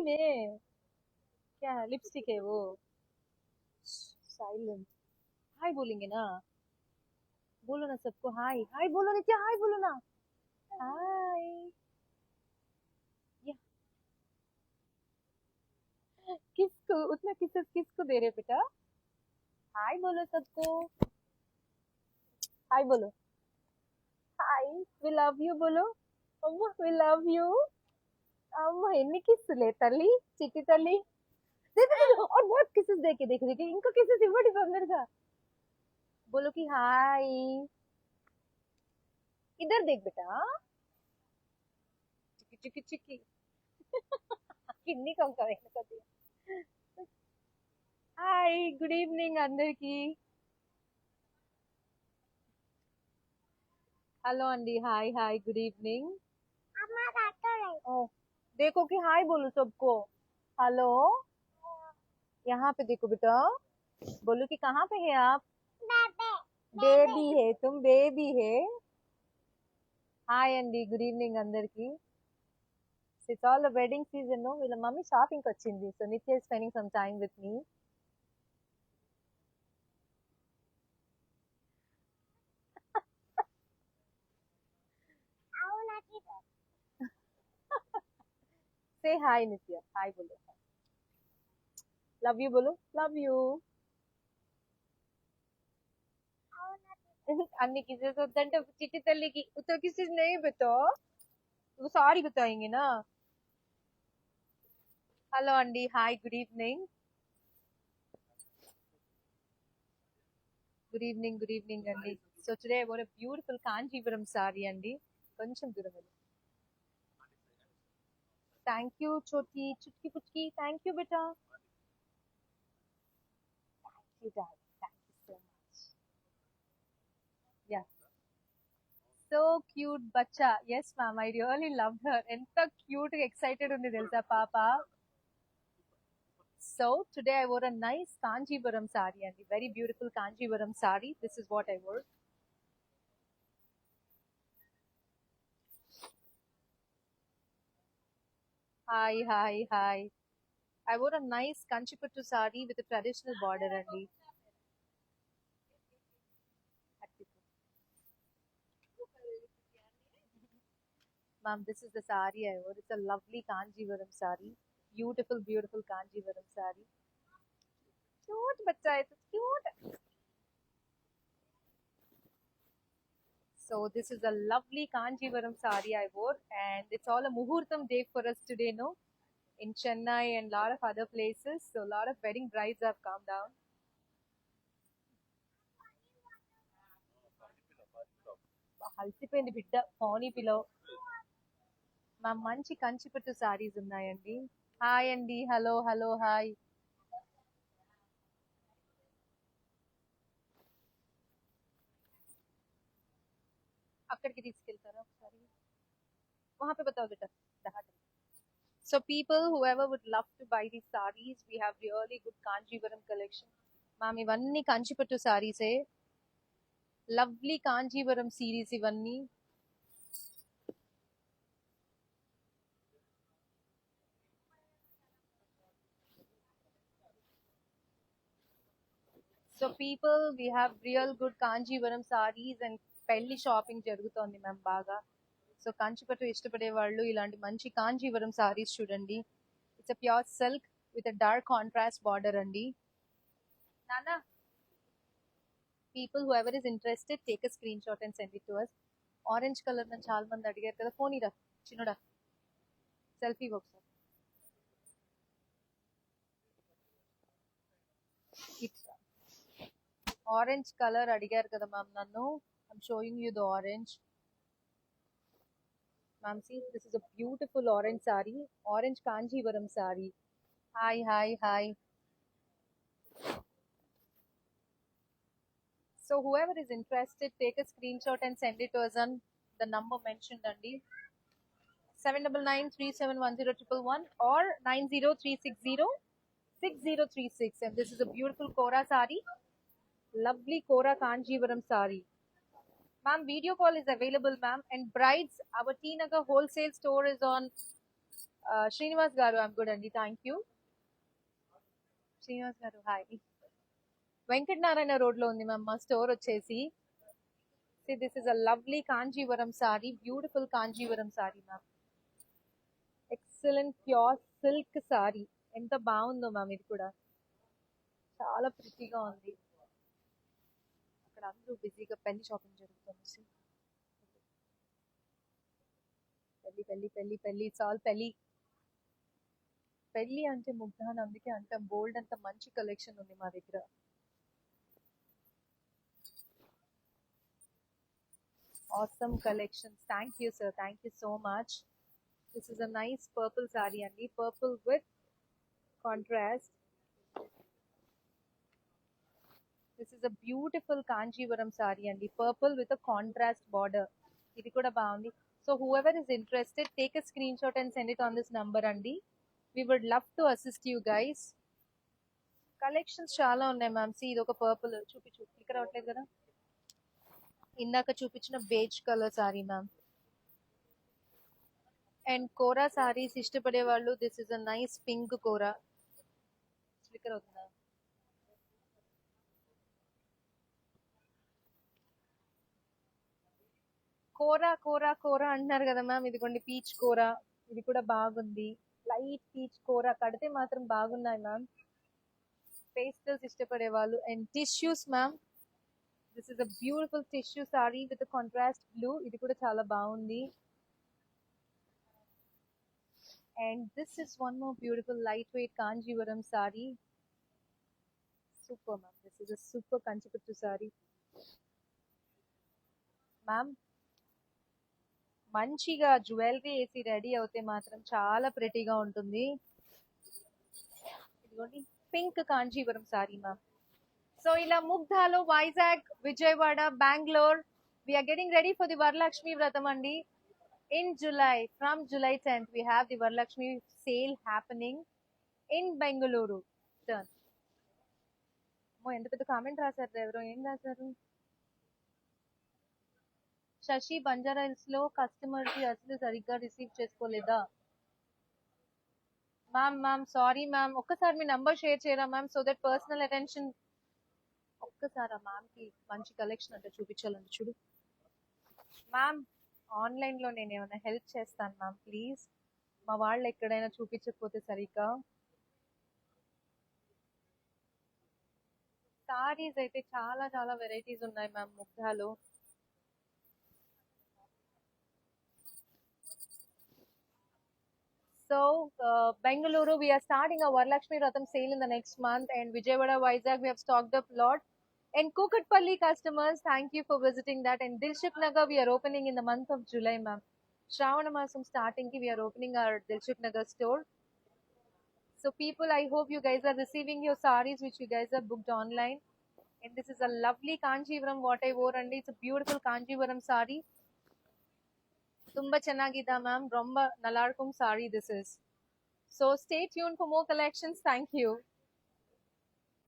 में क्या है? लिपस्टिक है वो। साइलेंट। हाय बोलेंगे ना? बोलो ना सबको हाय हाय बोलो नित्या हाय बोलो ना। हाय। या किसको उतना किसको दे रहे बेटा? हाय बोलो सबको। हाय बोलो। हाय। वी लव यू बोलो। अम्मा वी लव यू। अम्मा ఎన్ని కిస్సులే తల్లి చిట్టి తల్లి और बहुत किसेस देके देख देखे इनको किसेस इవ్వండి తొందరగా बोलो कि हाय। इधर देख बेटा। चिकी चिकी चिकी किन्नी कम करेंगे हाय गुड ఈవినింగ్ అందరికి हेलो अंडी हाय हाय गुड ఈవినింग ओ देखो कि हाय बोलो सबको हेलो यहाँ पे देखो बेटा बोलो कि कहाँ पे है आप बेबी है तुम बेबी है హాయ్ అండి గుడ్ ఈవినింగ్ అందరికి it's all the wedding season వీళ్ళ మమ్మీ షాపింగ్ వచ్చింది సో నిత్య spending some time with me से हाय नित्य हाय बोलो लव यू बोलो लव यू अन्नी किसी से वद्దంటే చిట్టి తల్లికి तो किसी से नहीं बताओ वो सॉरी बताएंगे ना हेलो अंडी hi good evening good evening అండి so today I wore a beautiful Kanchipuram sari అండి కొంచెం దూరం వెళ్ళి థ్యాంక్ యూ చోటి చుట్కి పుట్కి థ్యాంక్ యూ బేటా thank you so much yeah so cute బచ్చా yes ma'am I really love her ఎంత క్యూట్ గా ఎక్సైటెడ్ ఉంది తెలుసా పాప so today I wore a nice Kanchipuram sari అండి very beautiful Kanchipuram sari this is what I wore hi hi hi I wore a nice Kanchipattu sari with a traditional border అండి Ma'am, this is the sari I wore. It's a lovely Kanjivaram sari. Beautiful, beautiful Kanjivaram sari. Cute bachcha hai, it's cute. So this is a lovely Kanjivaram sari I wore, and it's all a muhurtam day for us today, no? In Chennai and a lot of other places. So a lot of wedding brides have come down. అలసిపోయింది బిడ్డ ఫోనీ పిలో మా మంచి కంచిపట్టు సారీస్ ఉన్నాయండి hi అండి hello hello hi అక్కడికి తీసుకెళ్తారా ఒకసారి वहां पे बताओ बेटा so people whoever would love to buy these sarees we have really good kanjivaram collection ma'am ivanni kanchipattu sarees e lovely kanjivaram series ivanni so people we have real good kanjivaram sarees and పెళ్లి shopping జరుగుతోంది ma'am బాగా so కంచిపట్టు ఇష్టపడే వాళ్ళు ఇలాంటి మంచి Kanjivaram sarees చూడండి it's a pure silk with a dark contrast border అండి నానా people who ever is interested take a screenshot and send it to us orange colour నన్ను చాలా మంది అడిగారు కదా ఫోన్ ఇరా చిన్నడా సెల్ఫీ ఒకసారి ఆరెంజ్ కలర్ అడిగారు కదా మ్యామ్ నన్ను I'm showing you the orange Ma'am, see, this is a beautiful orange sari, orange Kanjivaram sari. Hi, hi, hi. So whoever is interested, take a screenshot and send it to us on the number mentioned, Andy. 7993710111 or 903606036. And this is a beautiful Kora sari, lovely Kora Kanjivaram sari. Ma'am, video call is available, ma'am. And brides, our T Nagar wholesale store is on Srinivas గారు I'm good అండి, thank you. Srinivas గారు hi. Venkatanarayana road లో ఉంది ma'am మా store వచ్చేసి. This is a lovely Kanjeevaram sorry, beautiful Kanjeevaram sari ma'am. Excellent pure silk sorry. ఎంత బాగుందో ma'am, ఇది కూడా చాలా ప్రిటీగా ఉంది. అక్కడ అందరూ బిజీగా పెళ్లి షాపింగ్ జరుగుతుంది. పెళ్లి పెళ్లి పెళ్లి పెళ్లి చాలు పెళ్లి. పెళ్లి అంటే ముగ్ధాన్, అందుకే అంత బోల్డ్, అంత మంచి కలెక్షన్ ఉంది మా దగ్గర. Awesome collections. Thank you, sir. Thank you so much. This is a nice purple saree, and purple with contrast. This is a beautiful Kanjivaram saree, and purple with a contrast border. Idi kuda baagundi. So whoever is interested, take a screenshot and send it on this number, andi. We would love to assist you guys. Collections చాలా ఉన్నాయి ma'am. C ఇది ఒక purple, చూపించు ఇక్కడ రావట్లేదు కదా. ఇందాక చూపించిన beige colour sari ma'am. And kora saris ఇష్టపడే వాళ్ళు, this is a nice pink kora. Speaker అవుతుందా? కోరా కోరా కోరా అంటున్నారు కదా మ్యామ్, ఇదిగోండి పీచ్ కోరా. ఇది కూడా బాగుంది, లైట్ పీచ్ కోరా. కడితే మాత్రం బాగున్నాయి మ్యామ్, పేస్టల్స్ ఇష్టపడే వాళ్ళు. And tissues ma'am, this is a beautiful tissue sorry with contrast blue. ఇది కూడా చాలా బాగుంది. And this is one more beautiful lightweight Kanjivaram saree. Super ma'am, this is a super Kanchipattu saree. Ma'am, మంచిగా jewellery వేసి ready అవుతే మాత్రం చాలా ప్రెటీగా ఉంటుంది. ఇదిగోండి pink Kanjeevaram sari ma'am. So ఇలా ముగ్ధాలో, Vizag, Vijayawada, Bengaluru, we're getting ready for the Varalakshmi Vratam అండి. In July, from July 10th, we have the Varalakshmi sale happening in Bengaluru. Turn. ఎంత పెద్ద కామెంట్ రాశారు, ఎవరో ఏం రాశారు? శశి బంజారా హిల్స్ లో కస్టమర్ కి అసలు సరిగ్గా రిసీవ్ చేసుకోలేదా మ్యామ్? సారీ మ్యామ్, ఒక్కసారి మీ నంబర్ షేర్ చేయరా ma'am, so that personal attention. ఒక్కసారి ఆ మ్యామ్ కి మంచి కలెక్షన్ అంటే చూపించాలండి. చూడు మ్యామ్, ఆన్లైన్ లో నేను ఏమైనా హెల్ప్ చేస్తాను మ్యామ్, ప్లీజ్. మా వాళ్ళు ఎక్కడైనా చూపించకపోతే సరిగ్గా. సారీస్ అయితే చాలా చాలా వెరైటీస్ ఉన్నాయి ma'am ముగ్ధాలో. So, Bengaluru, we are starting a Varalakshmi Ratham sale in the next month, and Vijayawada, Vizag, we have stocked up lot. And Kukatpalli customers, thank you for visiting that. And Dilshuk Nagar, we are opening in the month of July, ma'am. Shravana Masam starting, we are opening our Dilshuk Nagar store. So, people, I hope you guys are receiving your sarees which you guys have booked online. And this is a lovely Kanjivaram what I wore, and it's a beautiful Kanjivaram saree. Tumba chennagida ma'am, romba nalarkum saree this is. So stay tuned for more collections. Thank you.